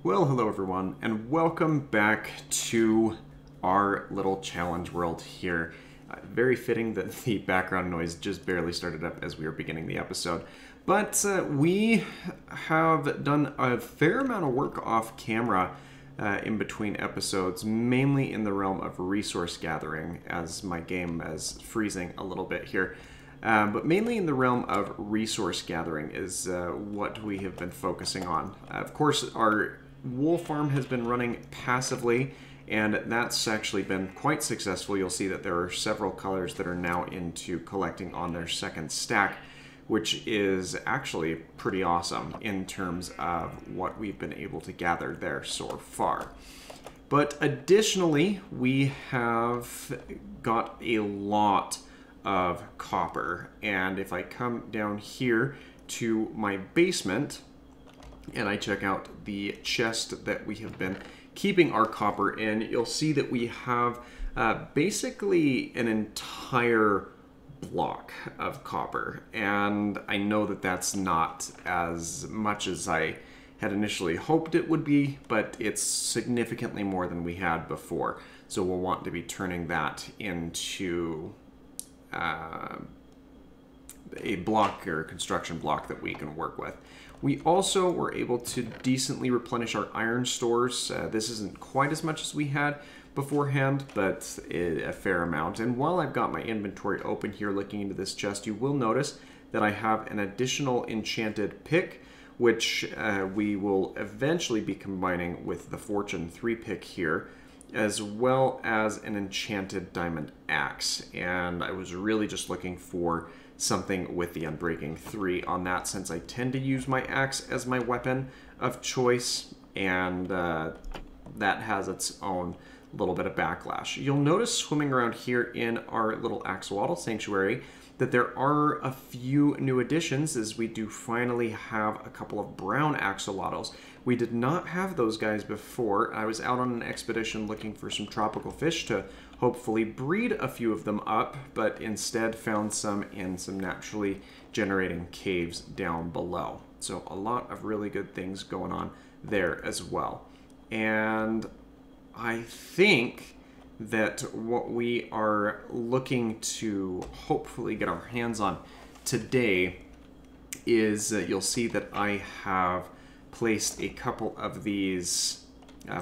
Well, hello everyone, and welcome back to our little challenge world here. Very fitting that the background noise just barely started up as we were beginning the episode. But we have done a fair amount of work off camera in between episodes, mainly in the realm of resource gathering, as my game is freezing a little bit here. But mainly in the realm of resource gathering is what we have been focusing on. Of course, our wool farm has been running passively, and that's actually been quite successful. You'll see that there are several colors that are now into collecting on their second stack, which is actually pretty awesome in terms of what we've been able to gather there so far. But additionally, we have got a lot of copper, and if I come down here to my basement and I check out the chest that we have been keeping our copper in, you'll see that we have basically an entire block of copper. And I know that that's not as much as I had initially hoped it would be, but it's significantly more than we had before. So we'll want to be turning that into a block or a construction block that we can work with. We also were able to decently replenish our iron stores. This isn't quite as much as we had beforehand, but a fair amount. And while I've got my inventory open here looking into this chest, you will notice that I have an additional enchanted pick, which we will eventually be combining with the Fortune 3 pick here, as well as an enchanted diamond axe. And I was really just looking for something with the Unbreaking 3 on that, since I tend to use my axe as my weapon of choice, and that has its own little bit of backlash. You'll notice swimming around here in our little axolotl sanctuary that there are a few new additions, as we do finally have a couple of brown axolotls. We did not have those guys before. I was out on an expedition looking for some tropical fish to hopefully breed a few of them up, but instead found some in some naturally generating caves down below. So a lot of really good things going on there as well. And I think that what we are looking to hopefully get our hands on today is you'll see that I have placed a couple of these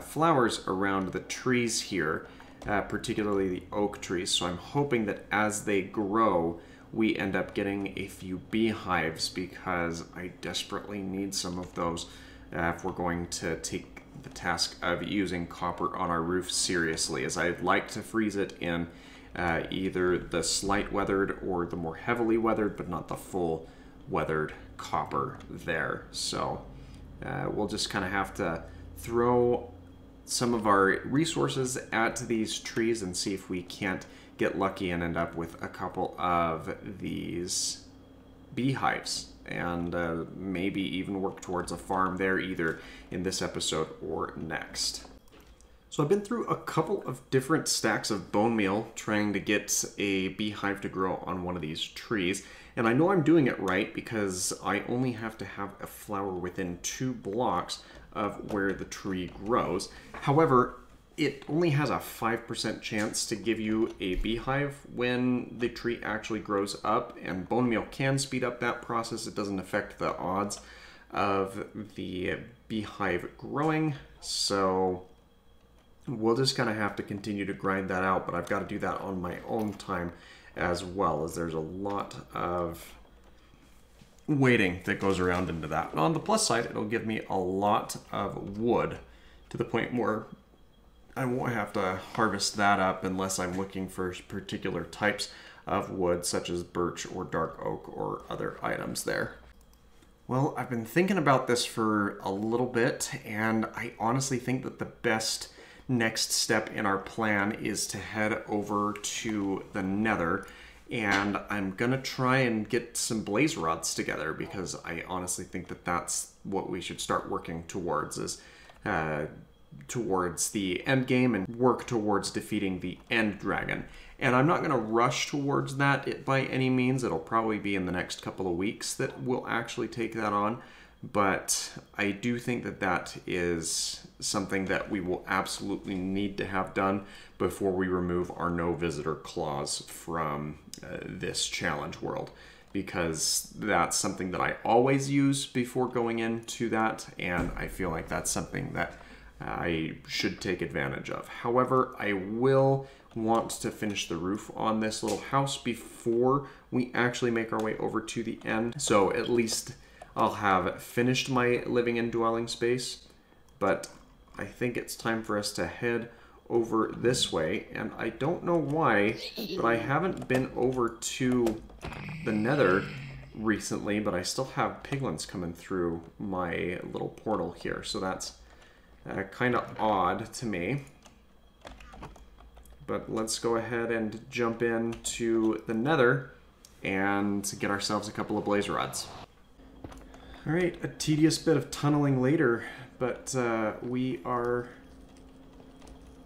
flowers around the trees here, particularly the oak trees. So I'm hoping that as they grow, we end up getting a few beehives, because I desperately need some of those if we're going to take the task of using copper on our roof seriously, as I'd like to freeze it in either the slight weathered or the more heavily weathered, but not the full weathered copper there. So we'll just kind of have to throw some of our resources at these trees and see if we can't get lucky and end up with a couple of these beehives, and maybe even work towards a farm there, either in this episode or next. So I've been through a couple of different stacks of bone meal trying to get a beehive to grow on one of these trees, and I know I'm doing it right because I only have to have a flower within 2 blocks of where the tree grows. However, it only has a 5% chance to give you a beehive when the tree actually grows up, and bone meal can speed up that process. It doesn't affect the odds of the beehive growing, so we'll just kind of have to continue to grind that out, but I've got to do that on my own time as well, as there's a lot of waiting that goes around into that. And on the plus side, it'll give me a lot of wood, to the point where I won't have to harvest that up unless I'm looking for particular types of wood, such as birch or dark oak or other items there. Well, I've been thinking about this for a little bit, and I honestly think that the best next step in our plan is to head over to the Nether, and I'm gonna try and get some blaze rods together, because I honestly think that that's what we should start working towards, is towards the end game and work towards defeating the end dragon. And I'm not going to rush towards that by any means. It'll probably be in the next couple of weeks that we'll actually take that on. but I do think that that is something that we will absolutely need to have done before we remove our no visitor clause from this challenge world, because that's something that I always use before going into that, and I feel like that's something that I should take advantage of. However, I will want to finish the roof on this little house before we actually make our way over to the end. So at least I'll have finished my living and dwelling space, but I think it's time for us to head over this way. And I don't know why, but I haven't been over to the Nether recently, but I still have piglins coming through my little portal here. So that's kind of odd to me. But let's go ahead and jump into the Nether and get ourselves a couple of blaze rods. All right, a tedious bit of tunneling later, but we are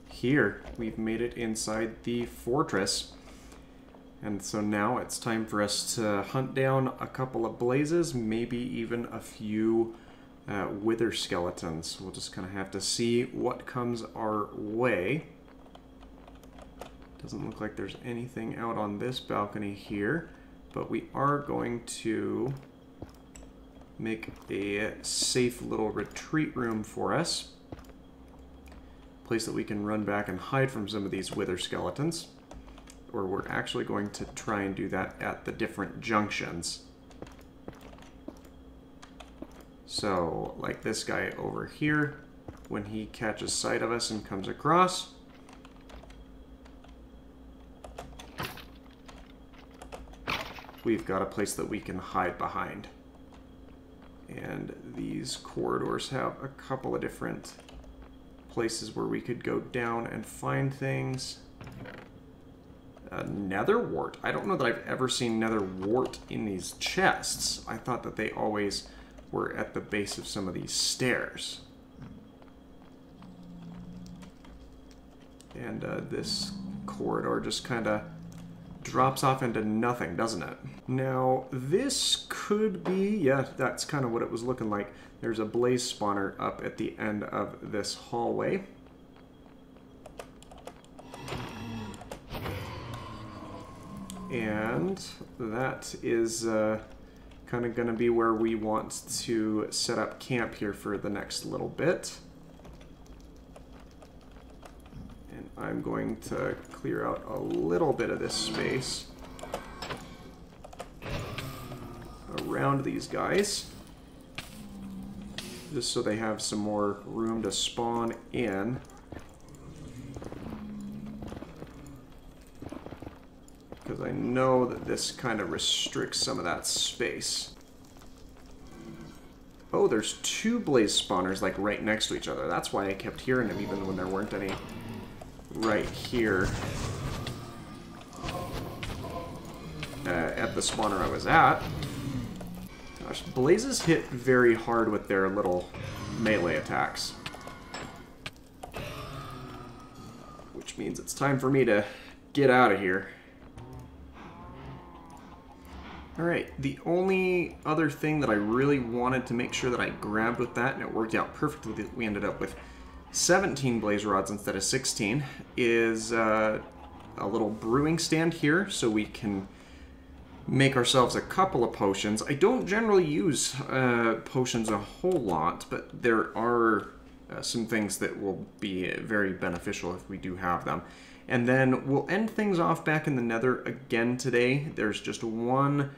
here. We've made it inside the fortress. And so now it's time for us to hunt down a couple of blazes, maybe even a few wither skeletons. We'll just kind of have to see what comes our way. Doesn't look like there's anything out on this balcony here, but we are going to make a safe little retreat room for us. Place that we can run back and hide from some of these wither skeletons. Or we're actually going to try and do that at the different junctions. So, like this guy over here, when he catches sight of us and comes across, we've got a place that we can hide behind. And these corridors have a couple of different places where we could go down and find things. Nether wart. I don't know that I've ever seen nether wart in these chests. I thought that they always were at the base of some of these stairs. And this corridor just kind of drops off into nothing, doesn't it? Now, this could be... yeah, that's kind of what it was looking like. There's a blaze spawner up at the end of this hallway. And that is kind of going to be where we want to set up camp here for the next little bit. And I'm going to clear out a little bit of this space around these guys, just so they have some more room to spawn in. Because I know that this kind of restricts some of that space. Oh, there's two blaze spawners like right next to each other. That's why I kept hearing them even when there weren't any right here at the spawner I was at. Gosh, blazes hit very hard with their little melee attacks. Which means it's time for me to get out of here. Alright, the only other thing that I really wanted to make sure that I grabbed with that, and it worked out perfectly that we ended up with 17 blaze rods instead of 16, is a little brewing stand here, so we can make ourselves a couple of potions. I don't generally use potions a whole lot, but there are some things that will be very beneficial if we do have them. And then we'll end things off back in the Nether again today. There's just one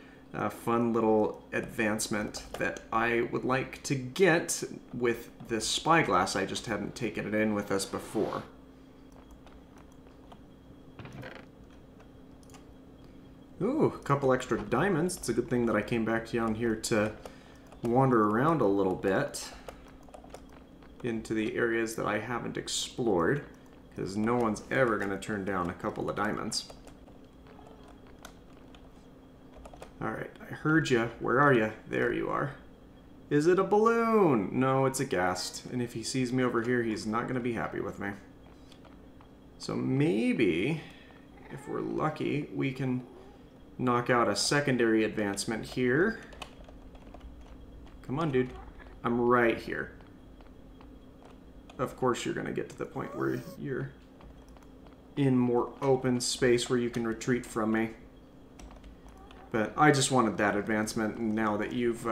fun little advancement that I would like to get with this spyglass. I just hadn't taken it in with us before. Ooh, a couple extra diamonds. It's a good thing that I came back down here to wander around a little bit into the areas that I haven't explored, because no one's ever going to turn down a couple of diamonds. Alright, I heard you. Where are you? There you are. Is it a balloon? No, it's a ghast. And if he sees me over here, he's not going to be happy with me. So maybe, if we're lucky, we can knock out a secondary advancement here. Come on, dude. I'm right here. Of course, you're going to get to the point where you're in more open space where you can retreat from me. But I just wanted that advancement, and now that you've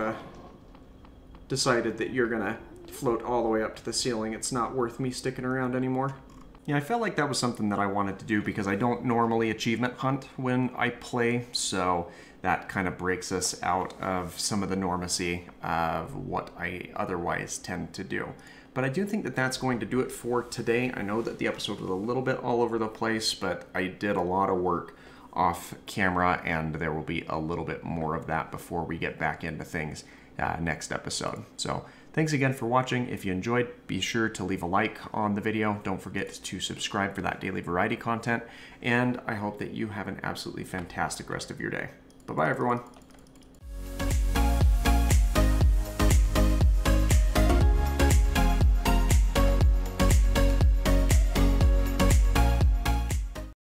decided that you're going to float all the way up to the ceiling, it's not worth me sticking around anymore. Yeah, I felt like that was something that I wanted to do because I don't normally achievement hunt when I play, so that kind of breaks us out of some of the normacy of what I otherwise tend to do. But I do think that that's going to do it for today. I know that the episode was a little bit all over the place, but I did a lot of work off camera, and there will be a little bit more of that before we get back into things next episode. So thanks again for watching. If you enjoyed, be sure to leave a like on the video. Don't forget to subscribe for that daily variety content, and I hope that you have an absolutely fantastic rest of your day. Bye-bye, everyone.